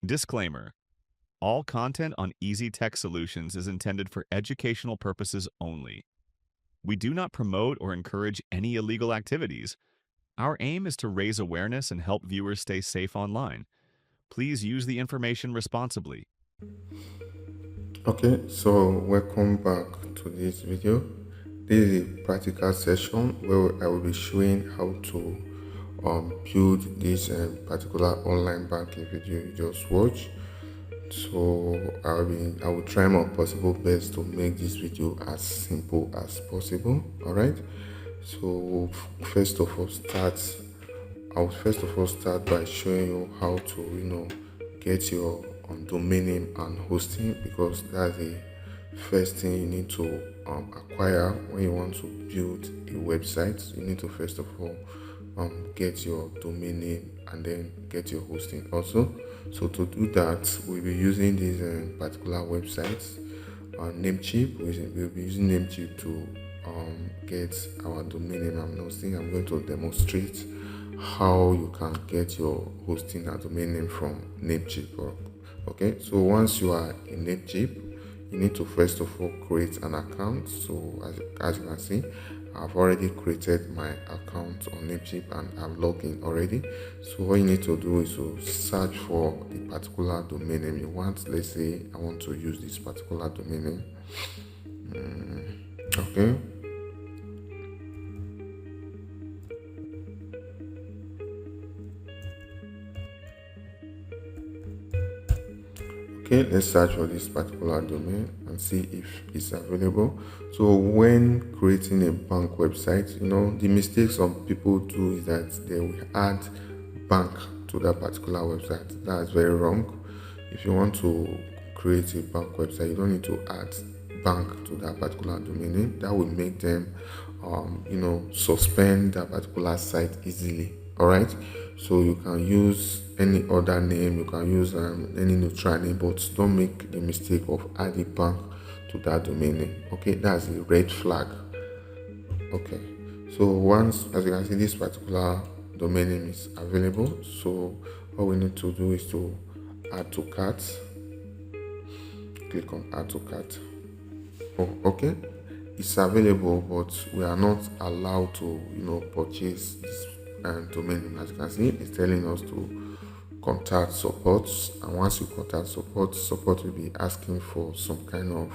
Disclaimer: all content on Eazy-Tech solutions is intended for educational purposes only. We do not promote or encourage any illegal activities. Our aim is to raise awareness and help viewers stay safe online. Please use the information responsibly. Okay, so welcome back to this video. This is a practical session where I will be showing how to build this particular online banking video you just watched. So I will try my possible best to make this video as simple as possible. All right. So first of all, start by showing you how to get your domain name and hosting, because that's the first thing you need to acquire when you want to build a website. You need to first of all get your domain name and then get your hosting also. So to do that, we'll be using these particular websites. Namecheap, we'll be using Namecheap to get our domain name and hosting. I'm going to demonstrate how you can get your hosting and domain name from Namecheap. Okay, so once you are in Namecheap, you need to first of all create an account. So as you can see, I've already created my account on Namecheap and I'm logged in already. So what you need to do is to search for the particular domain name you want. Let's say I want to use this particular domain name. Okay. Okay, let's search for this particular domain and see if it's available. So when creating a bank website, the mistakes some people do is that they will add bank to that particular website. That's very wrong. If you want to create a bank website, you don't need to add bank to that particular domain name. That will make them suspend that particular site easily. All right, so you can use any other name, you can use any neutral name, but don't make the mistake of adding bank to that domain name. Okay, that's a red flag. Okay, so once, as you can see, this particular domain name is available, so what we need to do is to add to cart. Click on add to cart. Oh, okay, it's available, but we are not allowed to purchase this domain name. As you can see, it's telling us to contact support, and once you contact support will be asking for some kind of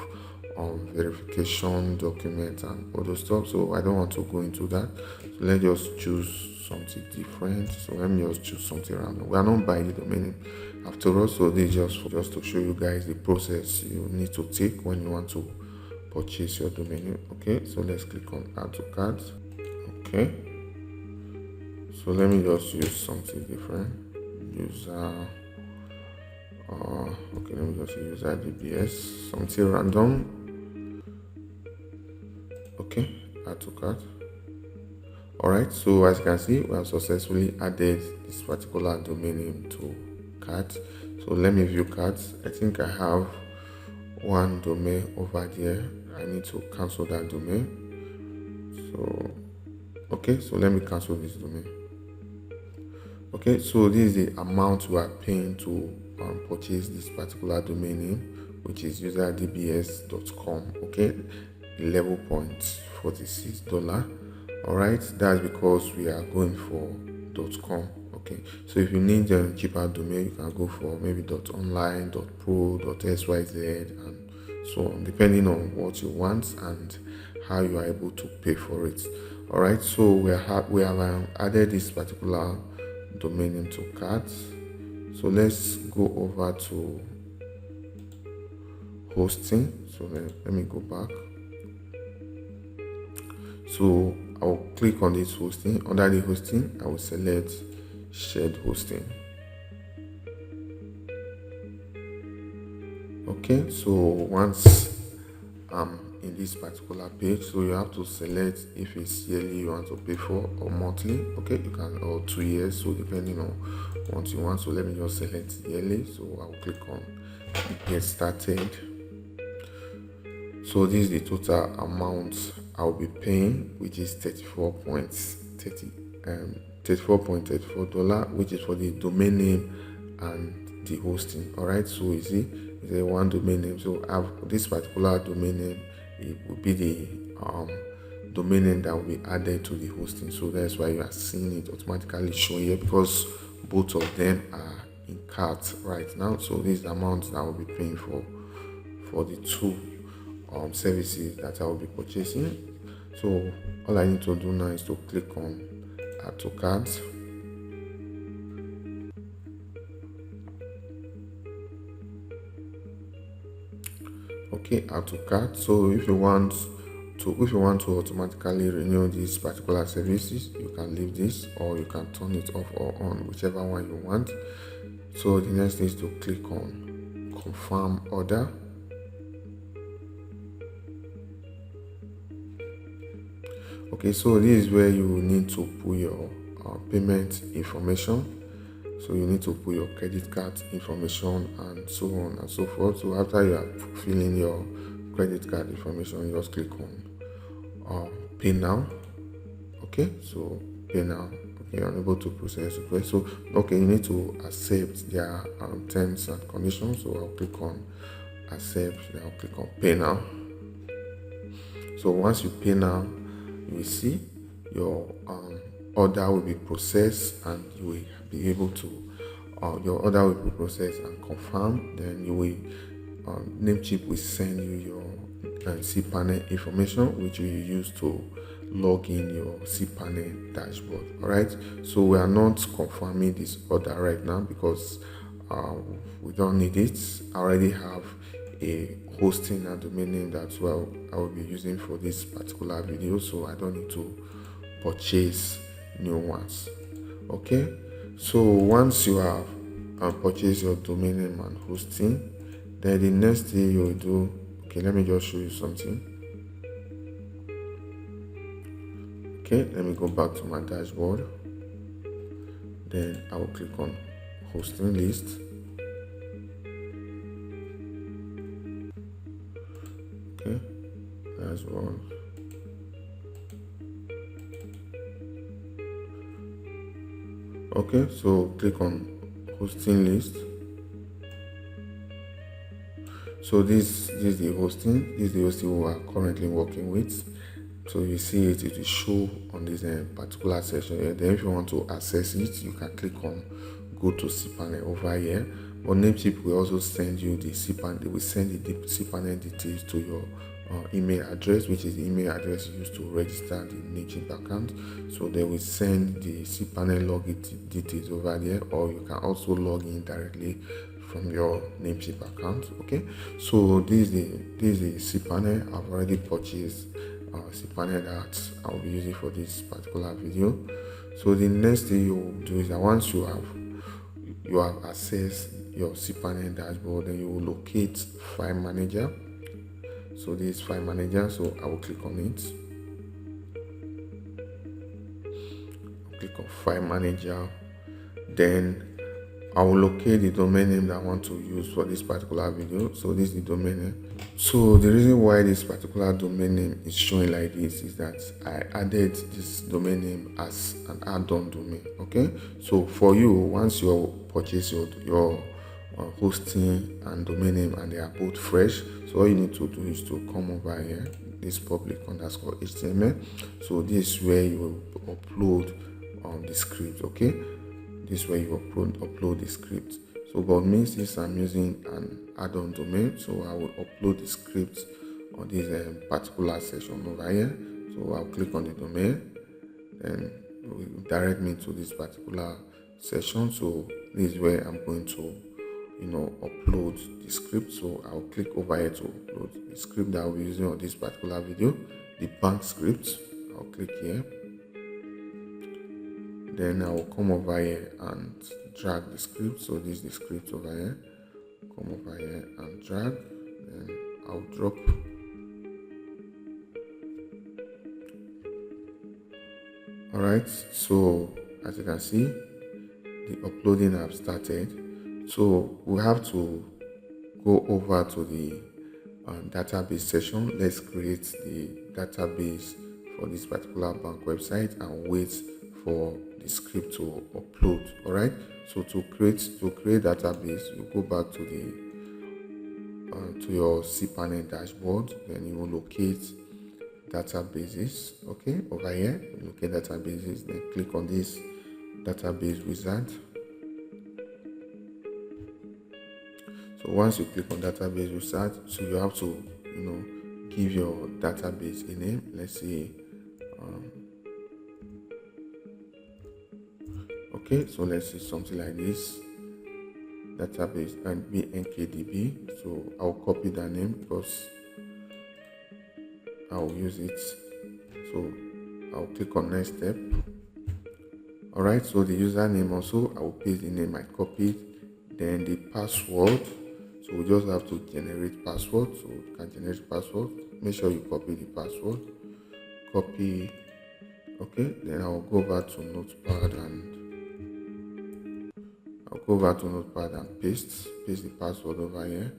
verification document and other stuff. So I don't want to go into that, so let's just choose something different. So let me just choose something random. We are not buying the domain name after all, so this is just to show you guys the process you need to take when you want to purchase your domain name. Okay, so let's click on add to cart. Okay, so let me just use something different. Okay, let me just use DBS, something random. Okay, add to cart. Alright, so as you can see, we have successfully added this particular domain name to cart. So let me view cards. I think I have one domain over there. I need to cancel that domain. So okay, so let me cancel this domain. Okay, so this is the amount we are paying to purchase this particular domain name, which is userdbs.com. Okay, $11.46. All right, that's because we are going for .com. Okay, so if you need a cheaper domain, you can go for maybe .online, .pro, .syz, and so on, depending on what you want and how you are able to pay for it. All right, so we have added this particular domain name to cart. So let's go over to hosting. So let me go back. So I'll click on this hosting. Under the hosting, I will select shared hosting. Okay, so once I'm in this particular page, so you have to select if it's yearly you want to pay for or monthly. Okay, you can, or 2 years, so depending on what you want. So let me just select yearly. So I'll click on get started. So this is the total amount I'll be paying, which is $34.34, which is for the domain name and the hosting. All right, so you see it's a one domain name. So I have this particular domain name, it will be the domain name that will be added to the hosting. So that's why you are seeing it automatically showing here, because both of them are in cart right now. So this is the amount that I will be paying for the two services that I will be purchasing. So all I need to do now is to click on add to cart. Okay, add to cart. So if you want to automatically renew these particular services, you can leave this, or you can turn it off or on, whichever one you want. So the next thing is to click on confirm order. Okay, so this is where you need to put your payment information. So you need to put your credit card information and so on and so forth. So after you are filling your credit card information, you just click on pay now. Okay, so pay now. Okay, unable to process request. So okay, you need to accept their terms and conditions. So I'll click on accept, then I'll click on pay now. So once you pay now, you will see your order will be processed, and you will be able to your order will be processed and confirmed. Then you will Namecheap will send you your cPanel information, which you use to log in your cPanel dashboard. All right, so we are not confirming this order right now because we don't need it. I already have a hosting and domain name that I will be using for this particular video, so I don't need to purchase new ones. Okay, so once you have purchased your domain name and hosting, then the next thing you will do, okay, let me just show you something. Okay, let me go back to my dashboard. Then I will click on hosting list. Okay, that's one. Okay, so click on hosting list. So this is the hosting. This is the hosting we are currently working with. So you see it will show on this particular section here. Then if you want to access it, you can click on go to cPanel over here. But Namecheap will also send you the cPanel. They will send you the cPanel details to your email address, which is the email address used to register the Namecheap account. So they will send the cPanel login details over there, or you can also log in directly from your Namecheap account. Okay, so this is the cPanel. I've already purchased cPanel that I'll be using for this particular video. So the next thing you will do is that once you have accessed your cPanel dashboard, then you will locate file manager. So this is file manager, so I will click on it. I'll click on file manager, then I will locate the domain name that I want to use for this particular video. So this is the domain name. So the reason why this particular domain name is showing like this is that I added this domain name as an add-on domain. Okay, so for you, once you purchase your hosting and domain name and they are both fresh, so all you need to do is to come over here, this public underscore HTML. So this is where you will upload the script. Okay, this is where you upload the script. So but me, since I'm using an add-on domain, so I will upload the script on this particular section over here. So I'll click on the domain, then it will direct me to this particular section. So this is where I'm going to upload the script. So I'll click over here to upload the script that I'll be using on this particular video, the bank script. I'll click here. Then I will come over here and drag the script. So this is the script over here. Come over here and drag. Then I'll drop. Alright, so as you can see, the uploading have started. So we have to go over to the database session. Let's create the database for this particular bank website and wait for the script to upload. All right, so to create database, you go back to your cPanel dashboard, then you will locate databases. Okay, over here you locate databases, then click on this database wizard. So once you click on database wizard, so you have to give your database a name. Let's say okay, so let's say something like this, database and be nkdb. So I'll copy that name because I'll use it. So I'll click on next step. All right, so the username also, I will paste the name I copied, then the password. So we just have to generate password. So you can generate password. Make sure you copy the password. Copy. Okay, then I'll go back to Notepad and paste the password over here.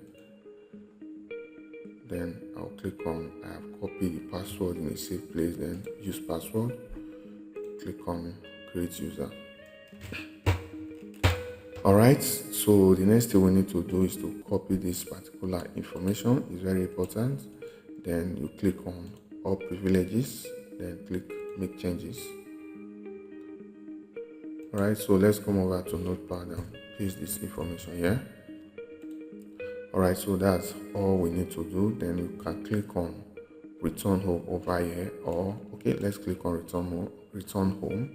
Then I'll click on I have copied the password in a safe place, then use password. Click on create user. Alright, so the next thing we need to do is to copy this particular information. It's very important. Then you click on all privileges, then click make changes. Alright, so let's come over to Notepad and paste this information here. Alright, so that's all we need to do. Then you can click on return home over here, or okay, let's click on return home.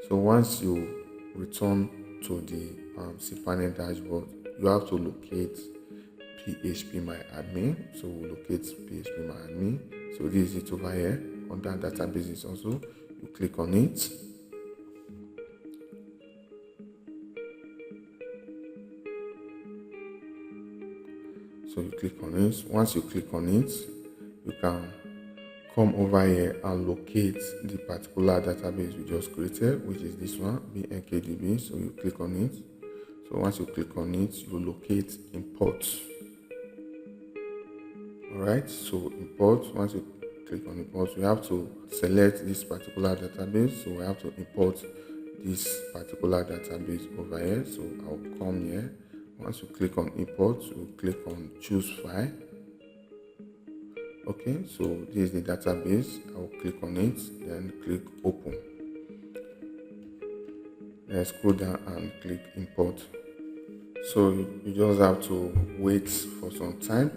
So once you return to the cPanel dashboard, you have to locate PHP my admin. So we'll locate PHP my admin. So this is it over here under databases. Also, you click on it. So you click on it. Once you click on it, you can come over here and locate the particular database we just created, which is this one, nkdb. So you click on it. So once you click on it, you locate import. Alright, so import. Once you click on import, you have to select this particular database. So we have to import this particular database over here. So I'll come here. Once you click on import, you click on choose file. Okay, so this is the database. I'll click on it, then click open. Then scroll down and click import. So you just have to wait for some time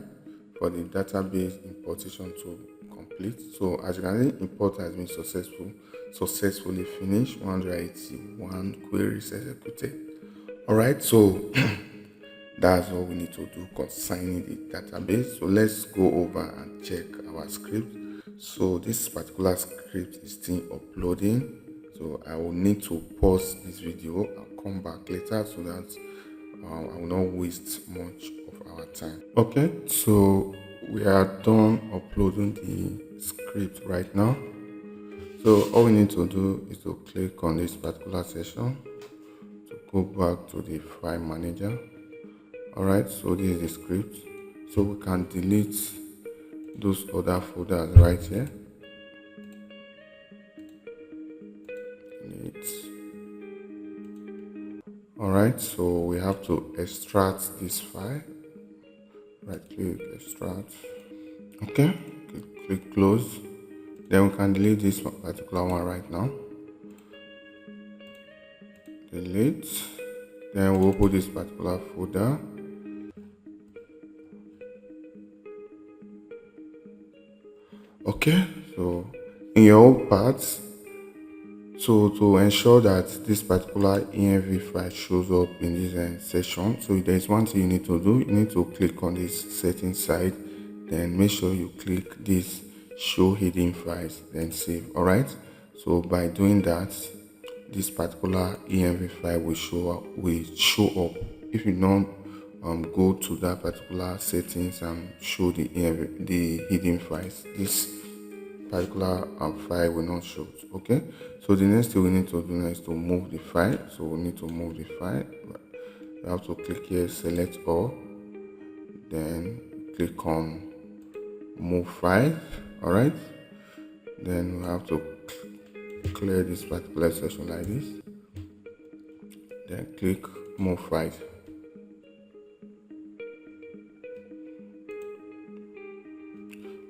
for the database importation to complete. So as you can see, import has been successfully finished. 181 queries executed. Alright, so that's all we need to do concerning the database. So let's go over and check our script. So this particular script is still uploading. So I will need to pause this video and come back later so that I will not waste much of our time. Okay, so we are done uploading the script right now. So all we need to do is to click on this particular section to go back to the file manager. Alright, so this is the script. So we can delete those other folders right here. Alright, so we have to extract this file. Right click, extract. Okay, click close. Then we can delete this particular one right now. Delete. Then we'll open this particular folder. Okay, so in your own parts, so to ensure that this particular env file shows up in this section, so there's one thing you need to do. You need to click on this settings side, then make sure you click this show hidden files, then save. Alright, so by doing that, this particular env file will show up. If you don't go to that particular settings and show the hidden files, this particular file will not show. Okay, so the next thing we need to do now is to move the file. So we need to move the file. You have to click here, select all, then click on move file. All right, then we have to clear this particular section like this, then click move file.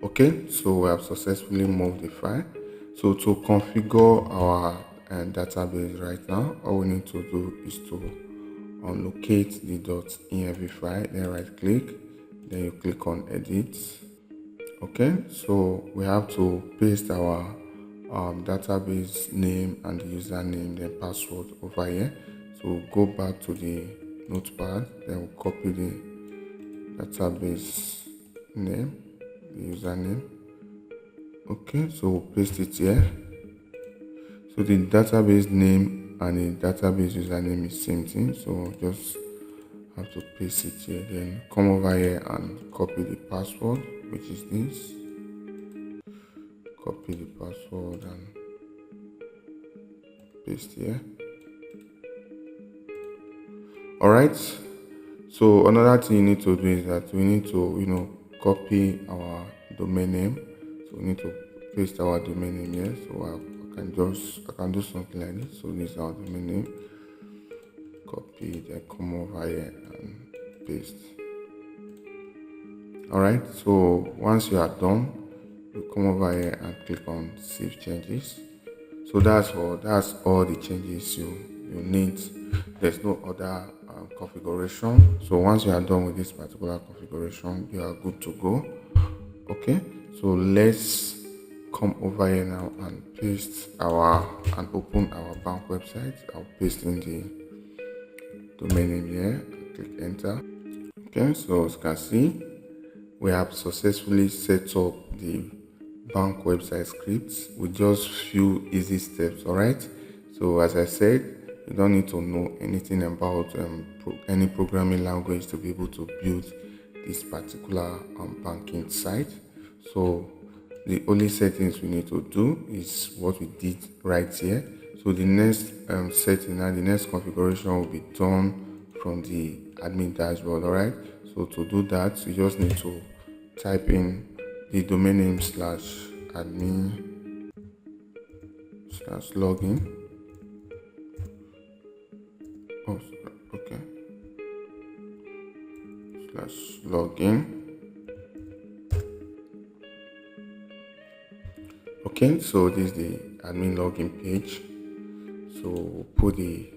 Okay, so we have successfully moved the file. So to configure our database right now, all we need to do is to locate the .env file, then right click, then you click on edit. Okay, so we have to paste our database name and the username, then password over here. So go back to the notepad, then we'll copy the database name, the username. Okay, so we'll paste it here. So the database name and the database username is same thing, so just have to paste it here, then come over here and copy the password, which is this. Copy the password and paste here. Alright, so another thing you need to do is that we need to copy our domain name. So we need to paste our domain name here. So I can do something like this. So this is our domain name. Copy, then come over here and paste. Alright, so once you are done, you come over here and click on save changes. So that's all the changes you need. There's no other configuration. So once you are done with this particular configuration, you are good to go. Okay, so let's come over here now and open our bank website. I'll paste in the domain name here. Click enter. Okay, so as you can see, we have successfully set up the bank website scripts with just few easy steps. All right, so as I said, you don't need to know anything about any programming language to be able to build this particular banking site. So the only settings we need to do is what we did right here. So the next setting and the next configuration will be done from the admin dashboard. All right, so to do that, you just need to type in the domain name /admin /login. Oh, okay. /login. Okay, so this is the admin login page. So we'll put the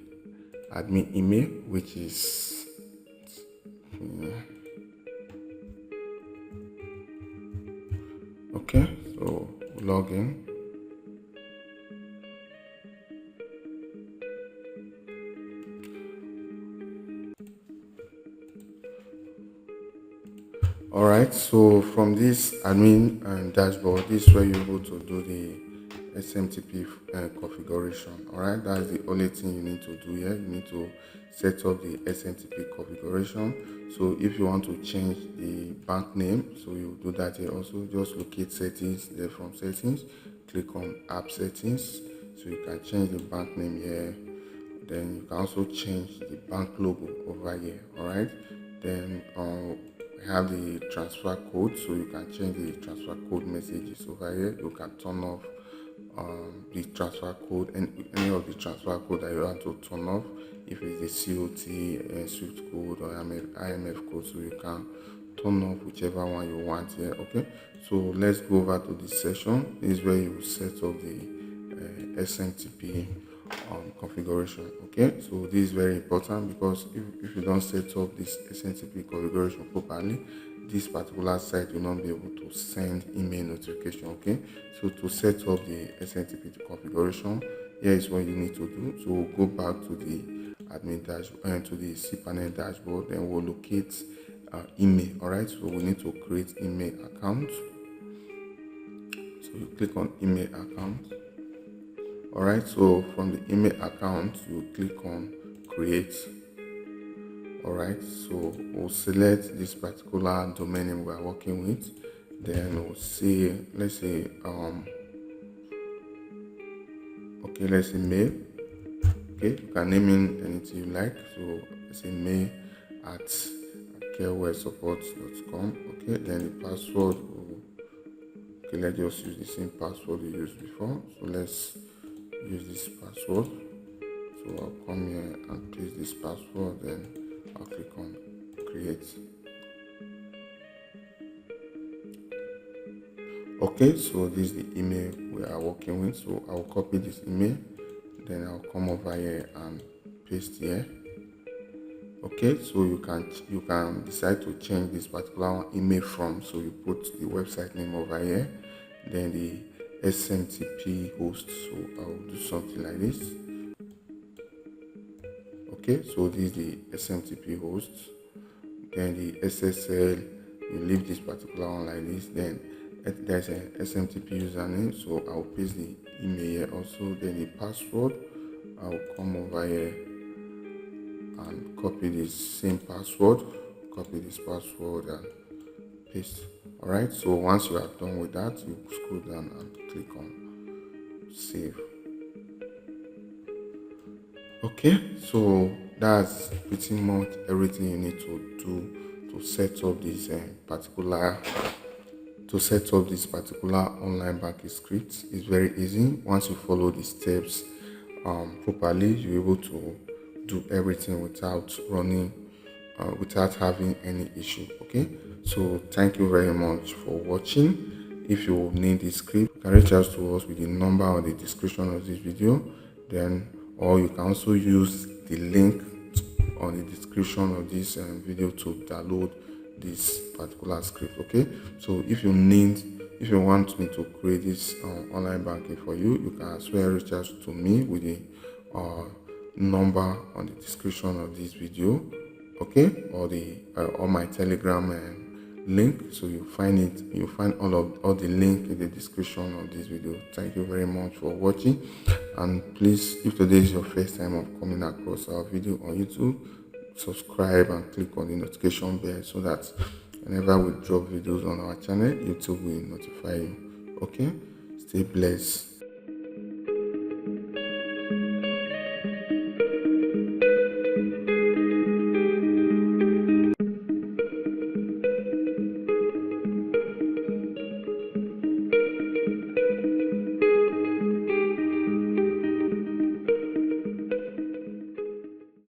admin email, which is okay, so login. Alright, so from this admin and dashboard, this is where you're able to do the SMTP configuration. Alright, that's the only thing you need to do here. You need to set up the SMTP configuration. So if you want to change the bank name, so you do that here also. Just locate settings, there from settings, click on app settings, so you can change the bank name here. Then you can also change the bank logo over here. Alright, then we have the transfer code, so you can change the transfer code messages over here. You can turn off the transfer code and any of the transfer code that you want to turn off, if it's the COT, Swift code, or IMF code, so you can turn off whichever one you want here. Okay, so let's go over to this section. This is where you set up the SMTP configuration. Okay, so this is very important, because if you don't set up this SMTP configuration properly, this particular site will not be able to send email notification. Okay, so to set up the SMTP configuration, here is what you need to do. So we'll go back to the admin dashboard and to the cPanel dashboard, then we'll locate email. All right, so we need to create email account. So you click on email account. Alright, so from the email account, you click on create. Alright, so we'll select this particular domain name we are working with. Then we'll say, let's say mail. Okay, you can name in anything you like. So let's say mail at carewaresupport.com. Okay, then the password let's just use the same password we used before. So let's use this password. So I'll come here and paste this password, then I'll click on create. Okay, so this is the email we are working with. So I'll copy this email, then I'll come over here and paste here. Okay, so you can decide to change this particular email from, so you put the website name over here, then the SMTP host. So I'll do something like this. Okay, so this is the SMTP host, then the SSL, you leave this particular one like this, then there's an SMTP username, so I'll paste the email here also, then the password, I'll come over here and copy this same password, copy this password and paste. Alright, so once you are done with that, you scroll down and click on save. Okay, so that's pretty much everything you need to do to set up this particular online banking script. It's very easy. Once you follow the steps properly, you're able to do everything without without having any issue. Okay, so thank you very much for watching. If you need this script, you can reach out to us with the number on the description of this video, then or you can also use the link on the description of this video to download this particular script. Okay, so if you want me to create this online banking for you, you can as well reach out to me with the number on the description of this video, okay, or the or my Telegram link. So you find all the link in the description of this video. Thank you very much for watching, and please, if today is your first time of coming across our video on YouTube, subscribe and click on the notification bell so that whenever we drop videos on our channel, YouTube will notify you. Okay, stay blessed.